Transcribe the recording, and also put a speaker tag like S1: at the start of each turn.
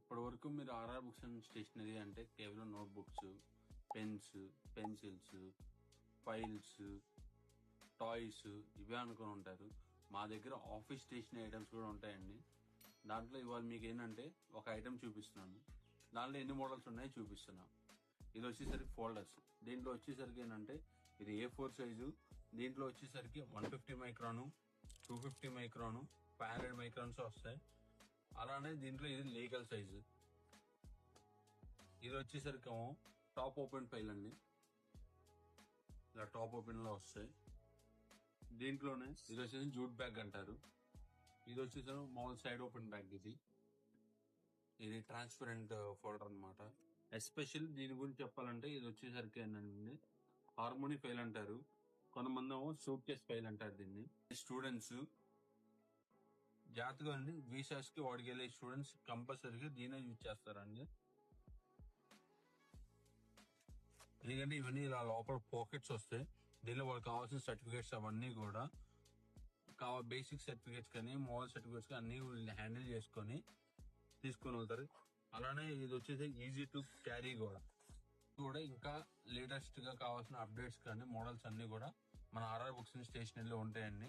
S1: ఇప్పటి వరకు మీరు ఆర్ఆర్ బుక్స్ అండ్ స్టేషనరీ అంటే కేవలం note books, pens, pencils, files, toys ఇవే అనుకుని ఉంటారు. మా దగ్గర ఆఫీస్ స్టేషనరీ ఐటమ్స్ కూడా ఉంటాయండి. దాంట్లో ఇవాళ మీకు ఏంటంటే ఒక ఐటమ్ చూపిస్తున్నాను. దాంట్లో ఎన్ని మోడల్స్ ఉన్నాయో చూపిస్తున్నాను. ఇది వచ్చేసరికి ఫోల్డర్స్. దీంట్లో వచ్చేసరికి ఏంటంటే ఇది A4 సైజు. దీంట్లో వచ్చేసరికి 150 మైక్రాను, 250 మైక్రాను, 500 మైక్రాన్స్ వస్తాయి. అలానే దీంట్లో ఇది లీగల్ సైజు. ఇది వచ్చేసరికి టాప్ ఓపెన్ ఫైల్ అండి. ఇలా టాప్ ఓపెన్ లో వస్తాయి. దీంట్లోనే ఇది వచ్చేసి జూట్ బ్యాగ్ అంటారు. ఇది వచ్చేసి మామూలు సైడ్ ఓపెన్ బ్యాగ్. ఇది ట్రాన్స్పరెంట్ ఫోల్డర్ అన్నమాట. ఎస్పెషల్ దీని గురించి చెప్పాలంటే ఇది వచ్చేసరికి ఏంటంటే హార్మోనీ ఫైల్ అంటారు. కొంతమంది సూట్ కేస్ ఫైల్ అంటారు దీన్ని. స్టూడెంట్స్ జాగ్రత్తగా అండి, వీసాస్ కి వాడికి వెళ్ళే స్టూడెంట్స్ కంపల్సరీగా దీనే యూజ్ చేస్తారండి. ఎందుకంటే ఇవన్నీ ఇలా లోపల పాకెట్స్ వస్తాయి. దీనిలో వాళ్ళకి కావాల్సిన సర్టిఫికేట్స్ అవన్నీ కూడా బేసిక్ సర్టిఫికేట్స్ కానీ మోడల్ సర్టిఫికేట్స్ కానీ అన్ని హ్యాండిల్ చేసుకొని తీసుకొని వెళ్తారు. అలానే ఇది వచ్చేసి ఈజీ టు క్యారీ కూడా ఇంకా లేటెస్ట్ గా కావాల్సిన అప్డేట్స్ కానీ మోడల్స్ అన్ని కూడా మన ఆర్ఆర్ బుక్స్ స్టేషనరీలో ఉంటాయండి.